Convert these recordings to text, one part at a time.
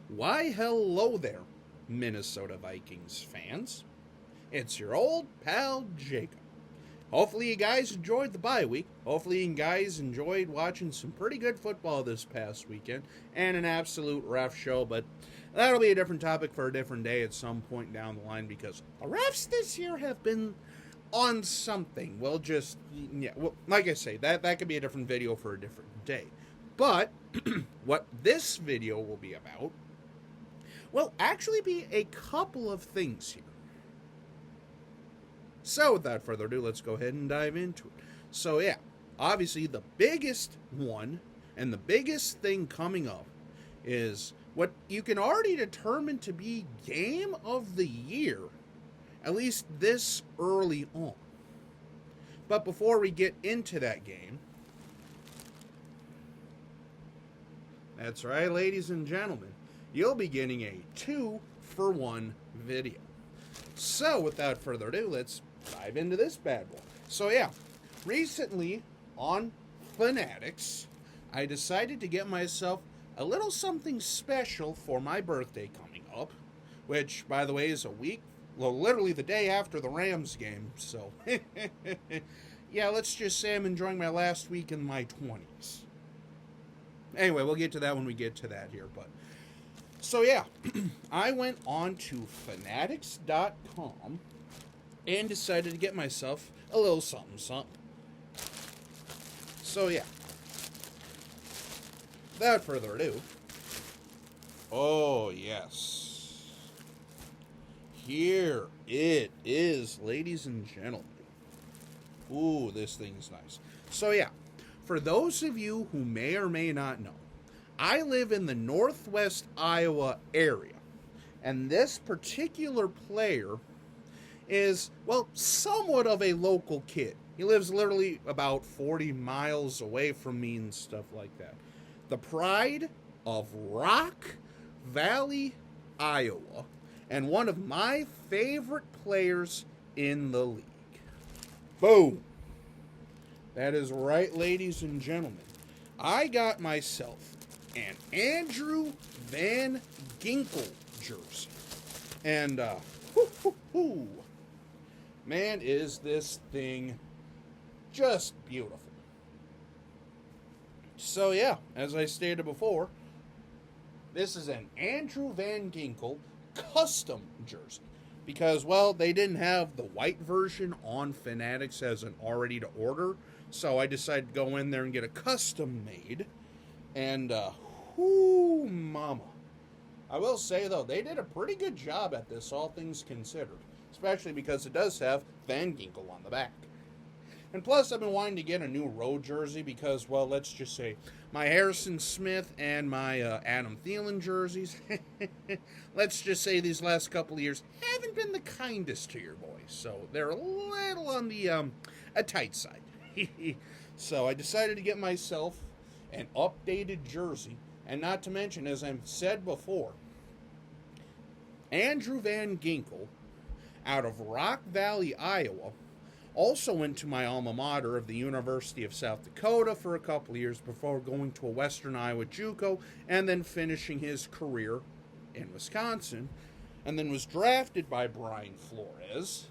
Why, hello there, Minnesota Vikings fans. It's your old pal, Jacob. Hopefully you guys enjoyed the bye week. Hopefully you guys enjoyed watching some pretty good football this past weekend and an absolute ref show, but that'll be a different topic for a different day at some point down the line because the refs this year have been on something. Well, like I say, that could be a different video for a different day. But what this video will be about will actually be a couple of things here. So without further ado, let's go ahead and dive into it. So yeah, obviously the biggest one and the biggest thing coming up is what you can already determine to be game of the year, at least this early on. But before we get into that game, that's right, ladies and gentlemen, you'll be getting a 2-for-1 video. So without further ado, let's dive into this bad boy. So yeah, recently on Fanatics, I decided to get myself a little something special for my birthday coming up, which, by the way, is a week, well, literally the day after the Rams game, so yeah, let's just say I'm enjoying my last week in my 20s. Anyway, we'll get to that when we get to that here, but so yeah, I went on to fanatics.com and decided to get myself a little something. So yeah, without further ado, oh yes, here it is, ladies and gentlemen. Ooh, this thing's nice. So yeah, for those of you who may or may not know, I live in the Northwest Iowa area, and this particular player is, well, somewhat of a local kid. He lives literally about 40 miles away from me and stuff like that. The pride of Rock Valley, Iowa, and one of my favorite players in the league. Boom! That is right, ladies and gentlemen. I got myself an Andrew Van Ginkel jersey. And, man, is this thing just beautiful. So, yeah, as I stated before, this is an Andrew Van Ginkel custom jersey. Because, well, they didn't have the white version on Fanatics as an already to order. So I decided to go in there and get a custom made. And, mama. I will say, though, they did a pretty good job at this, all things considered. Especially because it does have Van Ginkel on the back. And plus, I've been wanting to get a new road jersey because, well, let's just say, my Harrison Smith and my Adam Thielen jerseys, let's just say these last couple of years haven't been the kindest to your boys. So they're a little on the a tight side. So I decided to get myself an updated jersey. And not to mention, as I've said before, Andrew Van Ginkel, out of Rock Valley, Iowa, also went to my alma mater of the University of South Dakota for a couple of years before going to a Western Iowa JUCO and then finishing his career in Wisconsin, and then was drafted by Brian Flores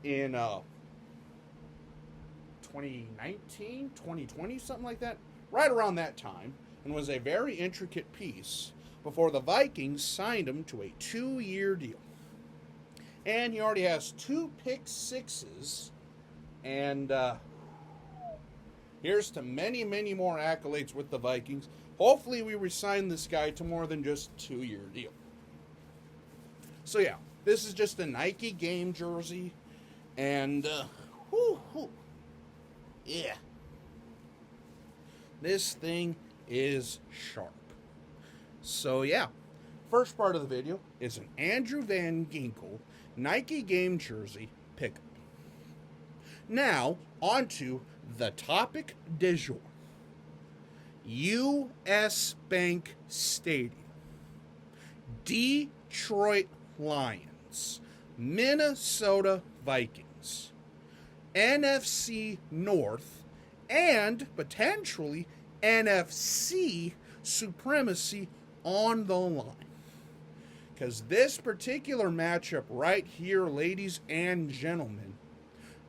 in 2019, 2020, something like that, right around that time, and was a very intricate piece before the Vikings signed him to a 2-year deal. And he already has 2 pick sixes. And here's to many, many more accolades with the Vikings. Hopefully we resign this guy to more than just a 2-year deal. So yeah, this is just a Nike game jersey. And, yeah. This thing is sharp. So yeah, first part of the video is an Andrew Van Ginkel Nike game jersey pickup. Now, on to the topic du jour. U.S. Bank Stadium. Detroit Lions. Minnesota Vikings. NFC North. And, potentially, NFC supremacy on the line. Because this particular matchup right here, ladies and gentlemen,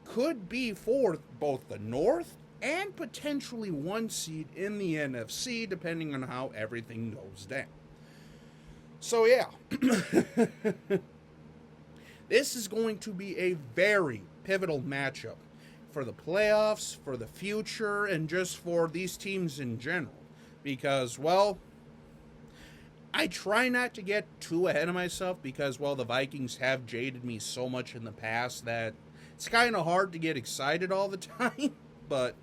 could be for both the North and potentially one seed in the NFC, depending on how everything goes down. So yeah, this is going to be a very pivotal matchup for the playoffs, for the future, and just for these teams in general. Because, well, I try not to get too ahead of myself because, well, the Vikings have jaded me so much in the past that it's kind of hard to get excited all the time. But,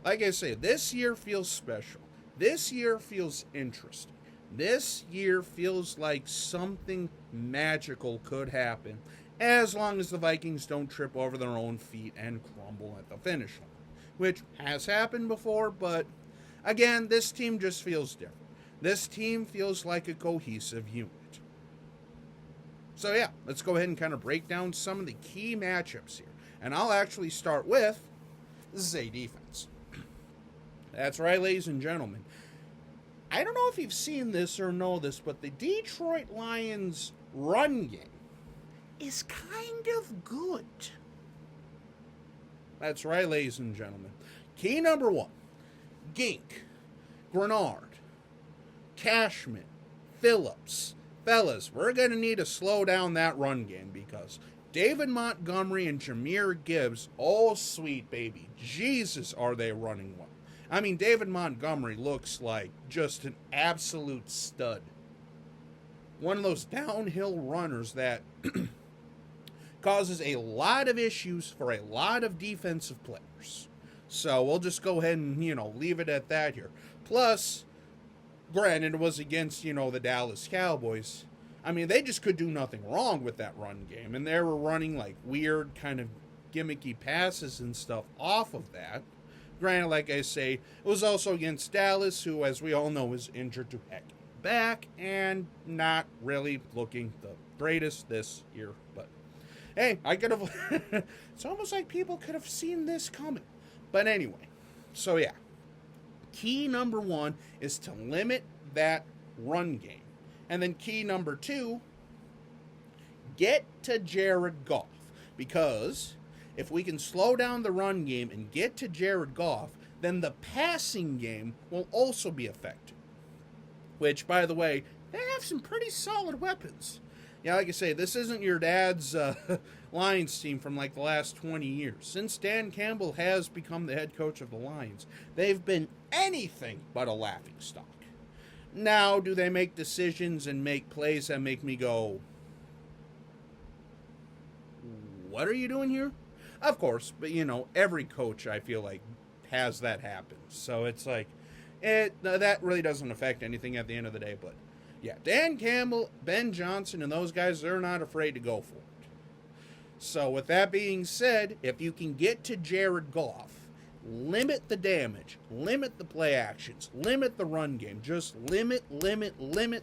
like I say, this year feels special. This year feels interesting. This year feels like something magical could happen as long as the Vikings don't trip over their own feet and crumble at the finish line, which has happened before, but again, this team just feels different. This team feels like a cohesive unit. So yeah, let's go ahead and kind of break down some of the key matchups here. And I'll actually start with Zay defense. That's right, ladies and gentlemen. I don't know if you've seen this or know this, but the Detroit Lions run game is kind of good. That's right, ladies and gentlemen. Key number one, Gink, Grenard, Cashman, Phillips. Fellas, we're going to need to slow down that run game because David Montgomery and Jahmyr Gibbs, oh sweet baby, Jesus, are they running well. I mean, David Montgomery looks like just an absolute stud. One of those downhill runners that causes a lot of issues for a lot of defensive players. So we'll just go ahead and, leave it at that here. Plus, granted, it was against, the Dallas Cowboys. I mean, they just could do nothing wrong with that run game. And they were running, like, weird kind of gimmicky passes and stuff off of that. Granted, like I say, it was also against Dallas, who, as we all know, is injured to heck back and not really looking the greatest this year. But, hey, I could have... it's almost like people could have seen this coming. But anyway, so yeah. Key number one is to limit that run game. And then key number two, get to Jared Goff. Because if we can slow down the run game and get to Jared Goff, then the passing game will also be affected. Which, by the way, they have some pretty solid weapons. Yeah, like I say, this isn't your dad's Lions team from like the last 20 years. Since Dan Campbell has become the head coach of the Lions, they've been anything but a laughingstock. Now, do they make decisions and make plays that make me go, what are you doing here? Of course, but every coach I feel like has that happen. So it's like, that really doesn't affect anything at the end of the day. But yeah, Dan Campbell, Ben Johnson, and those guys, they're not afraid to go for it. So with that being said, if you can get to Jared Goff, limit the damage, limit the play actions, limit the run game, just limit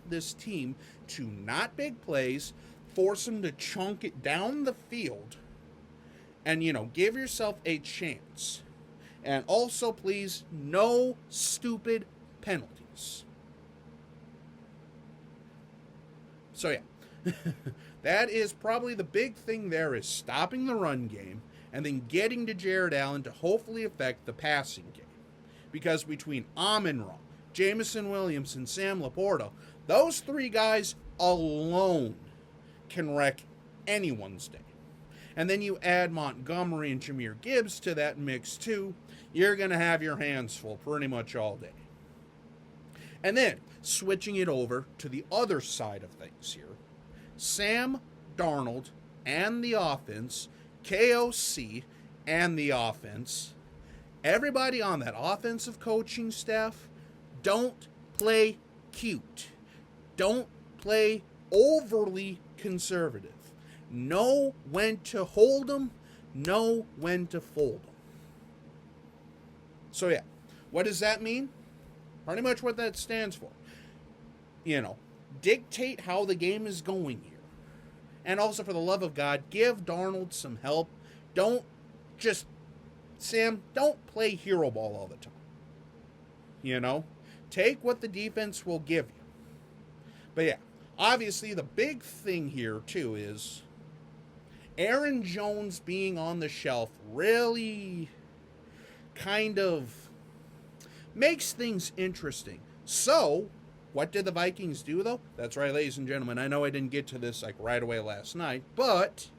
this team to not big plays, force them to chunk it down the field, and, give yourself a chance. And also, please, no stupid penalties. So, yeah. That is probably the big thing there, is stopping the run game and then getting to Jared Allen to hopefully affect the passing game. Because between Amon-Ra, Jameson Williams, and Sam Laporta, those three guys alone can wreck anyone's day. And then you add Montgomery and Jahmyr Gibbs to that mix too, you're going to have your hands full pretty much all day. And then, switching it over to the other side of things here, Sam Darnold and the offense, KOC and the offense, everybody on that offensive coaching staff, don't play cute. Don't play overly conservative. Know when to hold them, know when to fold them. So yeah, what does that mean? Pretty much what that stands for. Dictate how the game is going here. And also, for the love of God, give Darnold some help. Don't play hero ball all the time. Take what the defense will give you. But yeah, obviously the big thing here, too, is Aaron Jones being on the shelf really kind of makes things interesting. So, what did the Vikings do, though? That's right, ladies and gentlemen. I know I didn't get to this like right away last night, but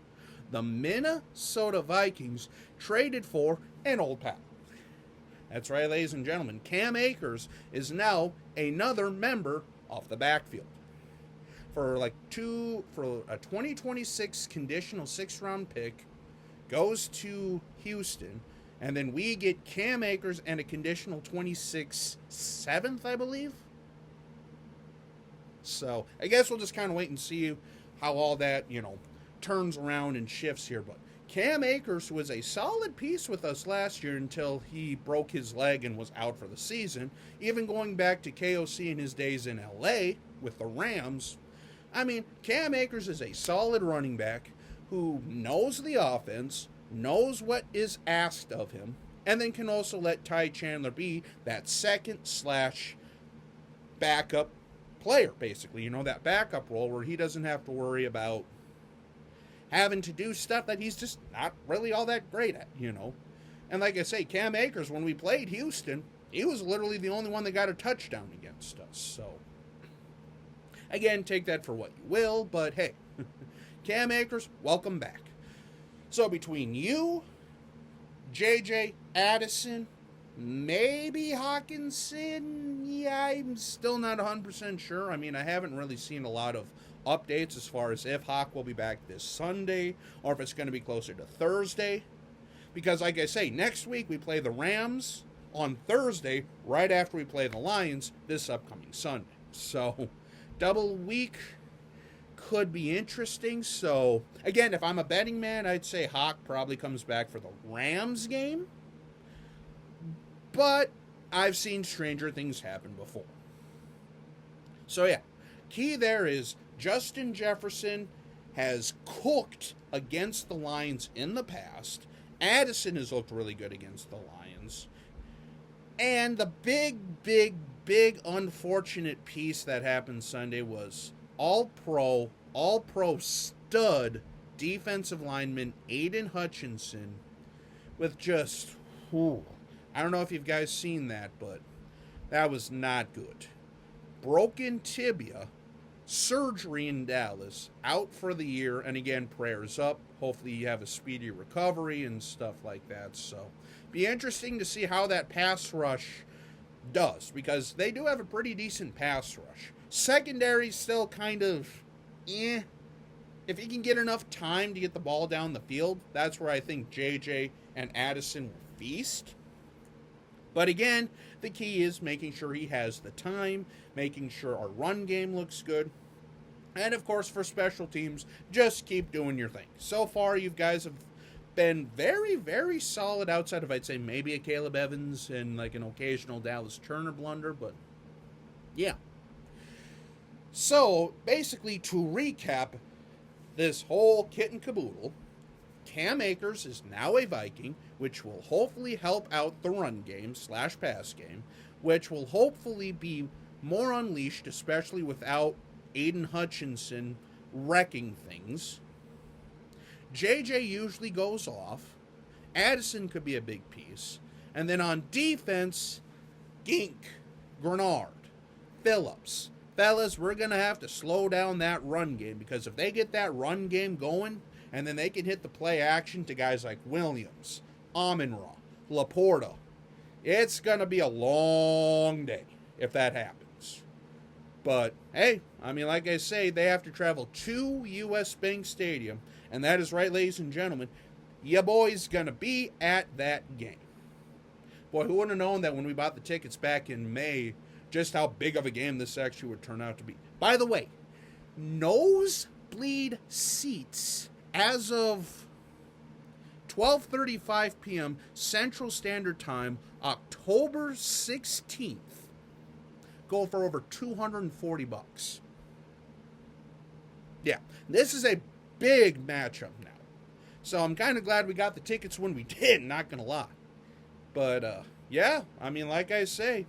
the Minnesota Vikings traded for an old pal. That's right, ladies and gentlemen. Cam Akers is now another member of the backfield. For a 2026 conditional 6th-round pick, goes to Houston, and then we get Cam Akers and a conditional 26 7th, I believe. So I guess we'll just kind of wait and see how all that, turns around and shifts here. But Cam Akers was a solid piece with us last year until he broke his leg and was out for the season. Even going back to KOC in his days in LA with the Rams, I mean, Cam Akers is a solid running back who knows the offense, knows what is asked of him, and then can also let Ty Chandler be that second/backup player, basically. That backup role where he doesn't have to worry about having to do stuff that he's just not really all that great at, And like I say, Cam Akers, when we played Houston, he was literally the only one that got a touchdown against us. So, again, take that for what you will, but hey, Cam Akers, welcome back. So between you, JJ, Addison, maybe Hawkinson, yeah, I'm still not 100% sure. I mean, I haven't really seen a lot of updates as far as if Hawk will be back this Sunday or if it's going to be closer to Thursday. Because like I say, next week we play the Rams on Thursday, right after we play the Lions this upcoming Sunday. So, double week could be interesting. So, again, if I'm a betting man, I'd say Hawk probably comes back for the Rams game. But I've seen stranger things happen before. So, yeah. Key there is Justin Jefferson has cooked against the Lions in the past. Addison has looked really good against the Lions. And the big unfortunate piece that happened Sunday was all-pro stud defensive lineman Aiden Hutchinson with just, I don't know if you guys seen that, but that was not good. Broken tibia, surgery in Dallas, out for the year, and again, prayers up. Hopefully you have a speedy recovery and stuff like that. So, be interesting to see how that pass rush does, because they do have a pretty decent pass rush. Secondary still kind of, If he can get enough time to get the ball down the field, that's where I think JJ and Addison will feast. But again, the key is making sure he has the time, making sure our run game looks good. And of course, for special teams, just keep doing your thing. So far, you guys have been very, very solid outside of, I'd say, maybe a Caleb Evans and like an occasional Dallas Turner blunder, but yeah. So, basically, to recap this whole kit and caboodle, Cam Akers is now a Viking, which will hopefully help out the run game / pass game, which will hopefully be more unleashed, especially without Aiden Hutchinson wrecking things. JJ usually goes off. Addison could be a big piece. And then on defense, Gink, Grenard, Phillips. Fellas, we're going to have to slow down that run game, because if they get that run game going, and then they can hit the play action to guys like Williams, Amon-Ra, Laporta, it's going to be a long day if that happens. But, hey, I mean, like I say, they have to travel to U.S. Bank Stadium, and that is right, ladies and gentlemen, your boy's going to be at that game. Boy, who would have known that when we bought the tickets back in May, just how big of a game this actually would turn out to be. By the way, nosebleed seats as of 12:35 p.m. Central Standard Time, October 16th, go for over $240. Yeah, this is a big matchup now. So I'm kind of glad we got the tickets when we did, not going to lie. But, yeah, I mean, like I say,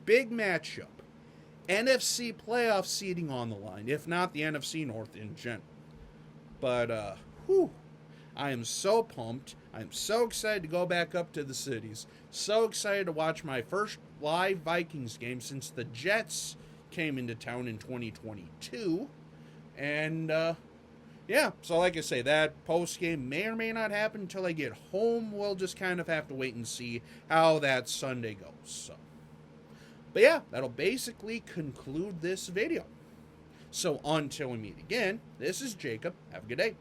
big matchup. NFC playoff seeding on the line, if not the NFC North in general. But, whew, I am so pumped. I'm so excited to go back up to the cities. So excited to watch my first live Vikings game since the Jets came into town in 2022. And, yeah, so like I say, that post game may or may not happen until I get home. We'll just kind of have to wait and see how that Sunday goes. So, but yeah, that'll basically conclude this video. So until we meet again, this is Jacob. Have a good day.